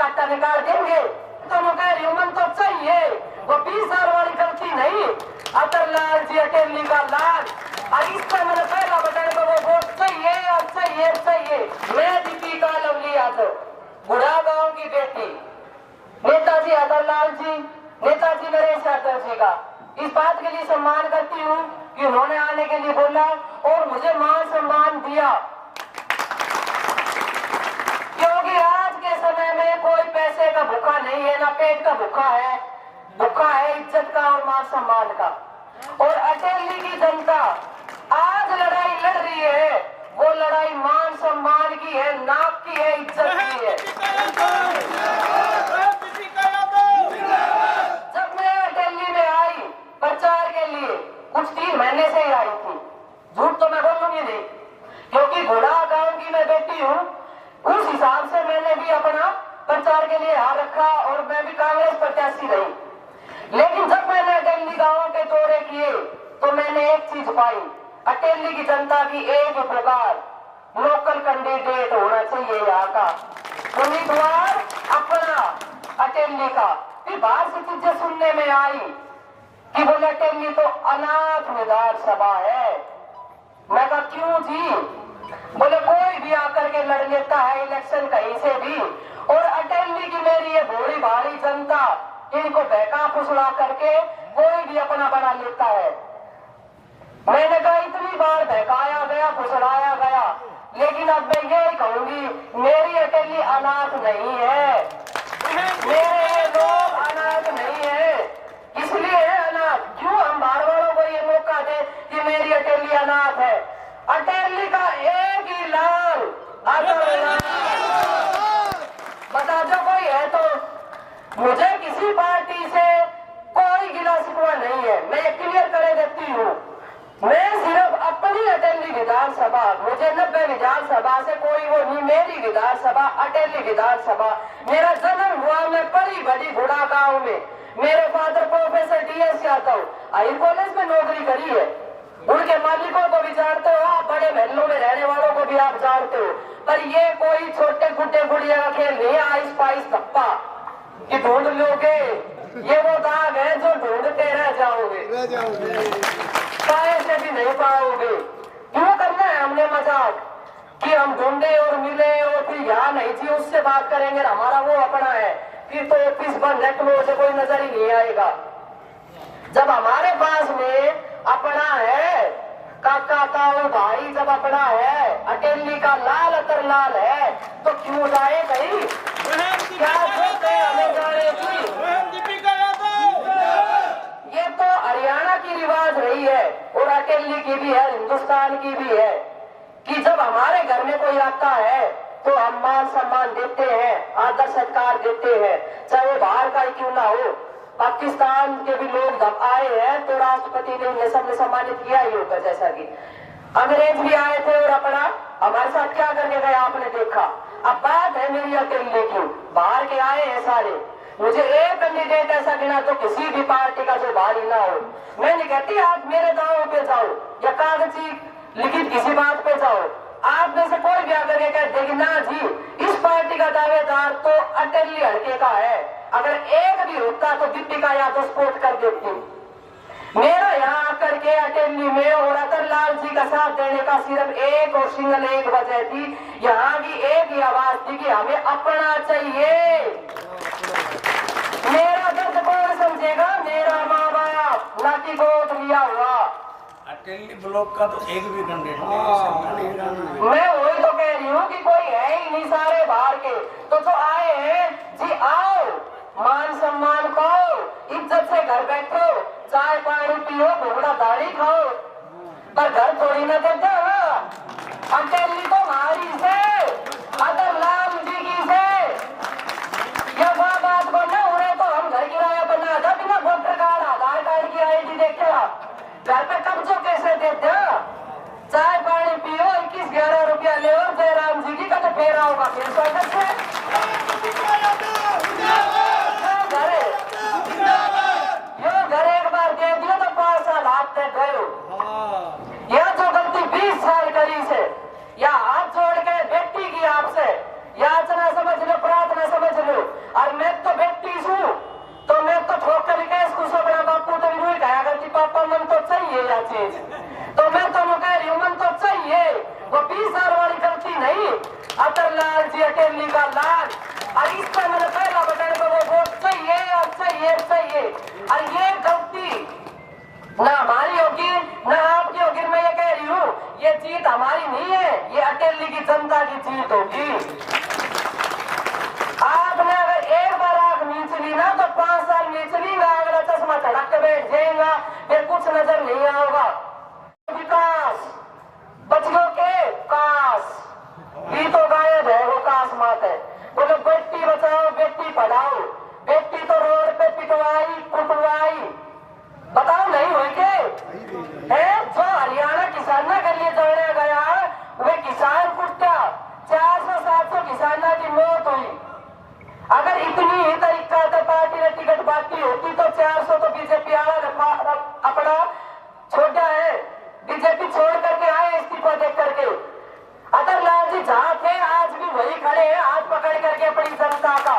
आटा निकाल देंगे। तो मैं कह रही हूँ मन तो चाहिए, वो 20 साल वाली गलती नहीं। अतरलाल जी अटेली का लाल, और इस पर मैंने पहला बताया तो वो वोट चाहिए और चाहिए चाहिए। मैं दीपिका लवली यादव, बुढ़ा गांव की बेटी, नेताजी अतरलाल जी, नेताजी नरेश यादव जी का इस बात के लिए सम्मान करती हूँ कि उन्होंने आने के लिए बोला और मुझे मान सम्मान दिया, क्योंकि आज के समय में कोई पैसे का भूखा नहीं है, ना पेट का भूखा है, भूखा है इज्जत का और मान सम्मान का। और अटेली की जनता आज लड़ाई लड़ रही है, वो लड़ाई मान सम्मान की है, नाक की है, इज्जत की है। जब मैं अटेली में आई प्रचार के लिए, कुछ 3 महीने से ही आई थी, झूठ तो मैं बोलूंगी नहीं, क्योंकि घोड़ा गांव की मैं बेटी हूँ, उस हिसाब से मैंने भी अपना प्रचार के लिए हाथ रखा और मैं भी कांग्रेस प्रत्याशी रही। लेकिन जब मैंने अटेली गांव के दौरे किए तो मैंने एक चीज पाई, अटेली की जनता की एक प्रकार लोकल कैंडिडेट होना चाहिए यहाँ का, उम्मीदवार अपना अटेली का। फिर बाहर से चीजें सुनने में आई कि बोले अटेली तो अनाथ विधानसभा है। मैं कहा क्यों जी? बोले कोई भी आकर के लड़ लेता है इलेक्शन कहीं से भी, और अटेली की मेरी ये भोली भाली जनता इनको बहका फुसला करके कोई भी अपना बना लेता है। मैंने कहा इतनी बार बहकाया गया, फुसलाया गया, लेकिन अब मैं यही कहूंगी मेरी अटेली अनाथ नहीं है, मेरे लोग अनाथ नहीं है। इसलिए है अनाथ, क्यों हम बाहर वालों को ये मौका दे कि मेरी अटेली अनाथ है। अटेली का एक ही लाल, बता दो कोई है तो। मुझे किसी पार्टी से कोई गिला शिकवा नहीं है, मैं क्लियर कर देती हूँ। मैं सिर्फ अपनी अटेली विधानसभा, मुझे 90 विधानसभा से कोई वो नहीं, मेरी विधानसभा अटेली विधानसभा। मेरा जन्म हुआ मैं बड़ी बड़ी घोड़ा गांव में, मेरे father professor DS Yadav higher college में नौकरी करी है, उनके मालिकों को भी जानते हो आप, बड़े महलों में रहने वालों को भी आप जानते हो। पर ये कोई छोटे गुड्डे गुड़िया का खेल नहीं है, आइस पाइस धप्पा कि ढूंढ लोगे, ये वो दाग है जो ढूंढते रह जाओगे, से भी नहीं पाओगे। क्यों करना है हमने मजाक कि हम ढूंढे और मिले और फिर यहाँ नहीं थी उससे बात करेंगे, हमारा वो अपना है, फिर तो ऑफिस बंद है, क्लोज से कोई नजर ही नहीं आएगा। जब हमारे पास में अपना है, काका ताऊ भाई जब अपना है, अटेली का लाल अतरलाल है, तो क्यों जाए कहीं? क्या हमें जाने की? ये तो हरियाणा की रिवाज रही है और अटेली की भी है, हिंदुस्तान की भी है, कि जब हमारे घर में कोई आता है तो हम मान सम्मान देते हैं, आदर सत्कार देते हैं, चाहे वो बाहर का ही क्यों ना हो। पाकिस्तान के भी लोग जब आए हैं तो राष्ट्रपति ने उन्हें सबने सम्मानित किया ही होगा, जैसा कि अंग्रेज भी आए थे और अपना हमारे साथ क्या करके गए आपने देखा। अब बात है मेरी अटेली की, बाहर के आए हैं सारे, मुझे एक कैंडिडेट ऐसा गिना तो किसी भी पार्टी का जो बाहर ही ना हो। मैं नहीं कहती आप मेरे दावों पे जाओ या कागजी लिखित किसी बात पे जाओ, आप में से कोई भी आकर के कह देगी ना जी इस पार्टी का दावेदार तो अटेली हल्के का है, अगर एक भी होता तो दीपिका यादव सपोर्ट कर देती। मेरा यहाँ आकर के अटेली में और अतरलाल जी का साथ देने का सिर्फ एक और सिंगल एक वजह थी, यहाँ की एक ही आवाज थी कि हमें अपना चाहिए। मेरा दर्द कौन समझेगा? मेरा माँ बाप लाठी गोद लिया हुआ। अटेली ब्लॉक का तो एक भी कैंडिडेट नहीं। मैं वही तो कह रही हूँ कि कोई है ही नहीं, सारे बाहर के। तो जो आए हैं जी आओ, मान सम्मान खाओ, इज्जत से घर बैठो, चाय पानी पियो, घोड़ा दाढ़ी खाओ, पर घर थोड़ी ना देते हो। अटेली तो हमारी से, अतरलाल जी की से, यह बात को न उड़े तो हम घर किराया बना दो बिना वोटर कार्ड आधार कार्ड की ID देखे आप घर पे कब्जो कैसे देते हो? चाय पानी पियो, 21-11 रुपया ले और जयराम जी की कभी फेरा होगा फिर स्वागत है। घर एक बार दे दियो तो 5 साल हाथ तक गयो। यह जो गलती 20 साल करी से, या हाथ जोड़ के बेटी की आपसे चीज। तो मैं तो कह रही हूँ मन तो चाहिए, वो 20 साल वाली गलती नहीं। अतर लाल जी अटेली का लाल, और इसका मैंने पहला बटन को वो वोट चाहिए और चाहिए चाहिए। और ये गलती ना हमारी होगी ना आपकी होगी। मैं ये कह रही हूँ ये जीत हमारी नहीं है, ये अटेली की जनता की जीत होगी। आपने अगर एक बार आंख नीच ली ना तो 5 साल नीच लीगा, अगला चश्मा चढ़क के बैठ जाएगा, फिर कुछ नजर नहीं आओगा। विकास बच्चों के कास भी तो गायब है, वो कास मात है। बोलो बेटी बचाओ बेटी पढ़ाओ, बेटी तो रोड पे पिटवाई कुटवाई, बताओ नहीं हुई के है? जो हरियाणा किसाना के लिए जोड़ा गया वे किसान कुत्ता 400-700 किसाना की मौत हुई। अगर इतनी ही तरीका से पार्टी ने टिकट बांटी होती तो 400 तो बीजेपी अपना छोड़ा है, बीजेपी छोड़ करके आए इस्तीफा देख करके। अतर लाल जी जहां थे आज भी वही खड़े हैं, हाथ पकड़ करके अपनी जनता का।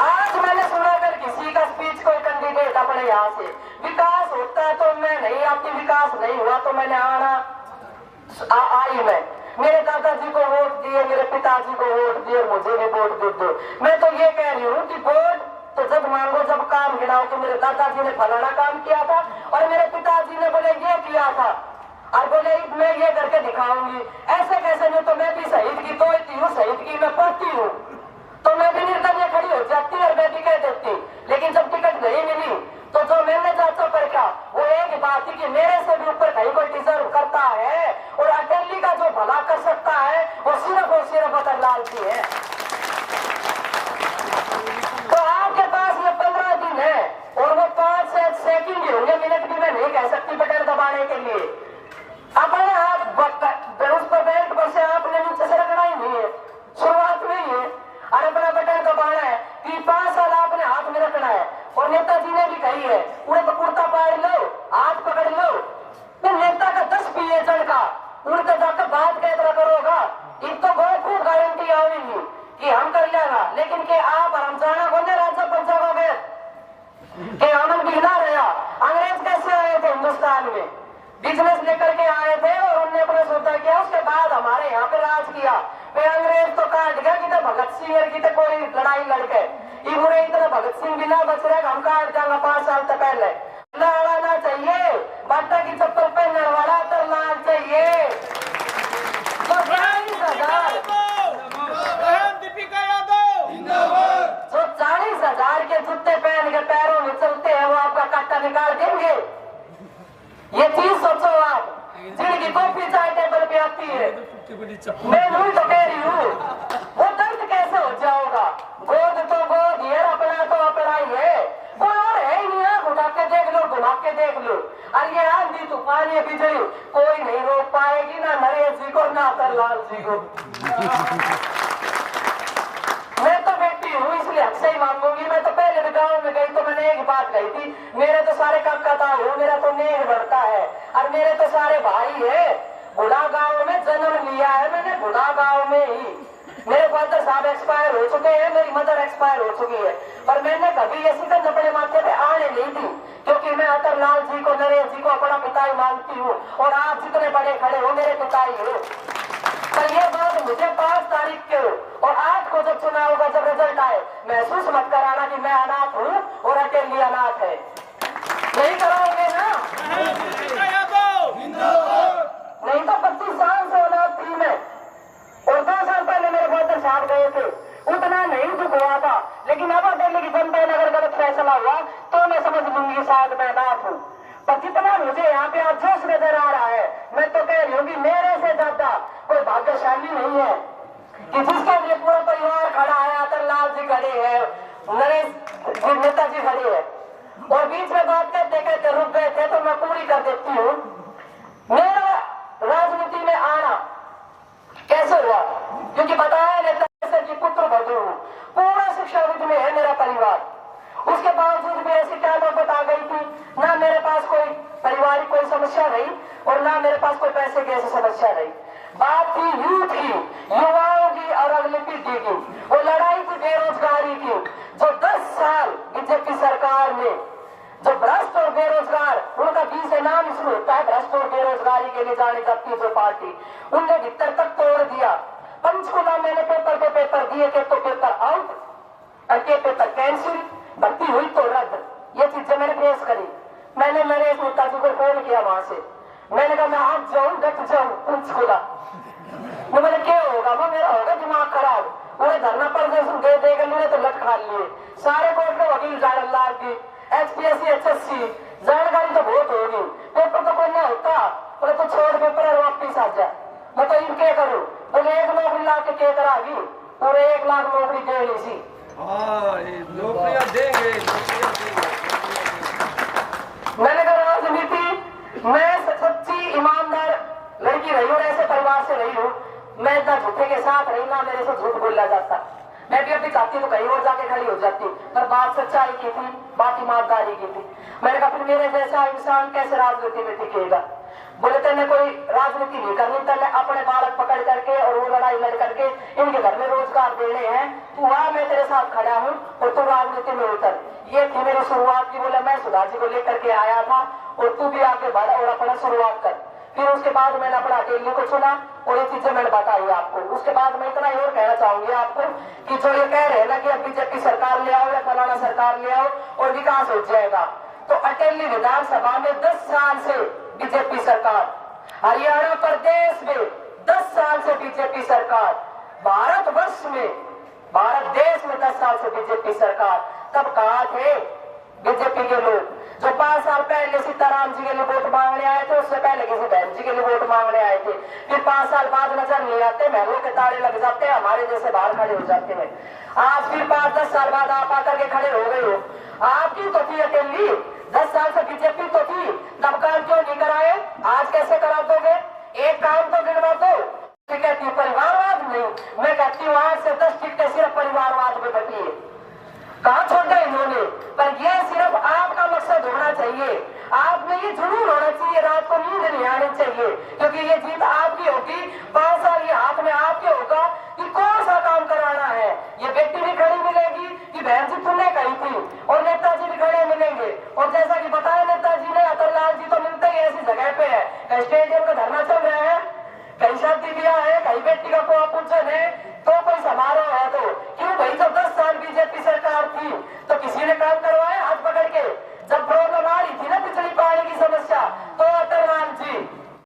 आज मैंने सुना अगर किसी का स्पीच कोई कैंडिडेट अपने यहाँ से विकास होता है तो मैं नहीं आती, विकास नहीं हुआ तो मैंने आना आई। मैं मेरे दादाजी को वोट दिए, मेरे पिताजी को वोट दिए, मुझे भी वोट दे दो। मैं तो ये कह रही हूँ कि वोट तो जब मांगो जब काम गिनाओ। तो मेरे दादाजी ने फलाना काम किया था और मेरे पिताजी ने बोले ये किया था और बोले मैं ये करके दिखाऊंगी। ऐसे कैसे नहीं, तो मैं भी शहीद की तो हूँ, शहीद की मैं पढ़ती हूँ तो मैं भी निर्दलीय खड़ी हो जाती और मैं भी कह देती। लेकिन जब टिकट नहीं मिली तो जो मैंने जांचों पर क्या वो एक बात थी कि मेरे से भी ऊपर कहीं कोई डिजर्व करता है और अटेली का जो भला कर सकता है वो सिर्फ और सिर्फ अतर लाल जी है। तो आपके पास ये 15 दिन है और वो 5 सेकंड ही होंगे, मिनट भी मैं नहीं कह सकती बटन दबाने के लिए। अपने हाथ उस पर बेल्ट पर से आपने नीचे से रखना ही नहीं है, शुरुआत में ही है और अपना बटन दबाना है कि 5 साल आपने हाथ में रखना है। और नेताजी ने भी कही है उन्हें तो कुर्ता पाड़ लो हाथ पकड़ लो, तो नेता का 10 पिए जन का उनके जाकर बात कैसा करोगा। इन तो बहुत खूब गारंटी आएगी कि हम कर लेगा, लेकिन के आप हम जाना बोले राज्य पंचायत के अमन भी ना रहा। अंग्रेज कैसे आए थे हिंदुस्तान में, बिजनेस लेकर के आए थे और उन्होंने अपने सोचा किया, उसके बाद हमारे यहाँ पे राज किया। वे अंग्रेज तो काट गया कि भगत सिंह की तो कोई लड़ाई लड़के इन्होंने इतना भगत सिंह बिना बच रहे हम काट जाएगा 5 साल तक पहले। लड़ाना चाहिए, बाटा की चप्पल पहनने वाला तो लाल चाहिए। तो 40,000 दीपिका यादव जो 40,000 के जूते पहन के पैरों में चलते हैं वो आपका काटा निकाल देंगे। ये चीज सोचो आप, जिनकी कॉफी चाय टेबल पे आती है। मैं वही तो कह रही हूँ वो दर्द कैसे हो जाओगा। गोद तो गोद ये अपना तो अपना ही है, कोई और है ही नहीं। आंख उठा के देख लो घुमा के देख लो, और ये आंधी तूफान ये बिजली कोई नहीं रोक पाएगी, ना नरेश जी को ना अतर लाल जी को। मैं तो बेटी हूँ इसलिए हक से ही मांगूंगी। मैं तो पहले भी गाँव में गई तो मैंने एक बात कही थी, मेरे तो सारे काका हूँ, मेरा तो नेक बढ़ता है और मेरे तो सारे भाई है। बुढ़ा गांव में जन्म लिया है मैंने, बुढ़ा गांव में ही। मेरे फादर साहब एक्सपायर हो चुके हैं, मेरी मदर एक्सपायर हो चुकी है, पर मैंने कभी ऐसी तो अपने माथे पे आने नहीं दी, क्योंकि मैं अतर लाल जी को नरेश जी को अपना पिता ही मानती हूँ और आप जितने बड़े खड़े हो मेरे पिता ही हो। पर ये बात मुझे 5 तारीख के और 8 को जब चुनाव होगा, जब रिजल्ट आए, महसूस मत कराना कि मैं अनाथ हूँ और अटेली अनाथ है। नहीं कराओगे ना? नहीं तो 25 साल से अनाथ थी मैं और 2 साल पहले मेरे फादर साहब गए थे, उतना नहीं दुख हुआ था। लेकिन अब अटेली की जनता ने अगर गलत फैसला हुआ तो मैं समझ लूंगी शायद मैं अनाथ हूँ। पर जितना मुझे यहाँ पे आज जोश नजर आ रहा है, मैं तो कह रही हूँ कि मेरे से ज्यादा कोई भाग्यशाली नहीं है कि जिसके लिए पूरा परिवार खड़ा है। अतर लाल जी खड़े हैं, नरेश नेताजी खड़े हैं और बीच में बात कहते कहते रुक गए थे, तो मैं पूरी कर देती हूँ। मेरा राजनीति में आना कैसे हुआ, क्योंकि बताया नेता की पुत्र बधू हूँ, पूरा शिक्षाविद में है मेरा परिवार। उसके बावजूद भी ऐसी क्या नौबत आ गई थी, ना मेरे पास कोई पारिवारिक कोई समस्या रही और ना मेरे पास कोई पैसे की ऐसी समस्या रही। बात थी यूथ की, युवाओं की और अगली पीढ़ी की। वो लड़ाई थी बेरोजगारी की, जो 10 साल बीजेपी सरकार ने जो भ्रष्ट और बेरोजगार उनका जो होता है भ्रष्ट और बेरोजगारी के लिए जानी जाती है जो पार्टी, उनने भीतर तक तोड़ दिया। पंचकुला मैंने पेपर पे पेपर दिए के तो पेपर आउट और के पेपर कैंसिल, भर्ती हुई तो रद्द। ये चीजें मैंने फेस करी। मैंने मेरे एक नेताजी को फोन किया वहां से, मैंने कहा मैं आज जाऊं डट जाऊं पंचकुला, वो मैंने क्या होगा, वो मेरा होगा दिमाग खराब। उन्हें धरना प्रदर्शन दे देगा, मैंने तो लट खा लिए। सारे कोर्ट में वकील जान लाल की HPSC HSC जानकारी तो बहुत होगी, पेपर तो कोई नहीं होता। बोले तो छोड़ पेपर और वापिस आ जाए। मैं तो इन क्या करूं? बोले 1 नौकरी ला के क्या करागी, पूरे 1 लाख नौकरी दे ली सी। नौकरियां देंगे। मैंने कहा राजनीति, मैं सच्ची ईमानदार लड़की रही हूँ, ऐसे परिवार से रही हूँ, मैं इतना झूठे के साथ रही ना, मेरे से झूठ बोला जाता। मैं भी अपनी चाहती तो कहीं और जाके खड़ी हो जाती, पर बात सच्चाई की थी, बात ईमानदारी की थी। मैंने कहा फिर मेरे जैसा इंसान कैसे राजनीति में टिकेगा? बोले तेने कोई राजनीति नहीं करनी, तेने अपने बालक पकड़ करके और वो लड़ाई लड़ करके इनके घर में रोजगार देने हैं। तू आ, मैं तेरे साथ खड़ा हूँ और तू राजनीति में उतर। ये थी मेरी शुरुआत की। बोले मैं सुधा जी को लेकर के आया था और तू भी आगे बढ़ और अपना शुरुआत कर। फिर उसके बाद मैंने अपना अकेले को चुना और ये चीजें मैंने बताई आपको। उसके बाद मैं इतना ही और कहना चाहूंगी आपको कि जो ये कह रहे हैं ना कि अब बीजेपी सरकार ले आओ या फलाना सरकार ले आओ और विकास हो जाएगा, तो अटेली विधानसभा में 10 साल से बीजेपी सरकार, हरियाणा प्रदेश में 10 साल से बीजेपी सरकार, भारतवर्ष में, भारत देश में 10 साल से बीजेपी सरकार। तब कहा थे बीजेपी के लोग जो 5 साल पहले सीताराम जी के लिए वोट मांगने आए थे, उससे पहले किसी बहन जी के लिए वोट मांगने आए थे, फिर 5 साल बाद नजर नहीं आते, महलों के ताले लग जाते, हमारे जैसे बाहर खड़े हो जाते हैं। आज फिर 5-10 साल बाद आप आकर के खड़े हो गए हो। आपकी तो थी अकेली, 10 साल से बीजेपी तो थी, तब काम क्यों नहीं कराए? आज कैसे करा दोगे? एक काम तो गिनवा दो। कहती हूँ परिवारवाद नहीं, मैं कहती हूँ 8 से 10 टिकटें सिर्फ परिवारवाद में बची है। कहा छोड़ इन्होंने, पर यह सिर्फ आपका मकसद होना चाहिए। आप में ये जुनून होना चाहिए, रात को नींद नहीं आने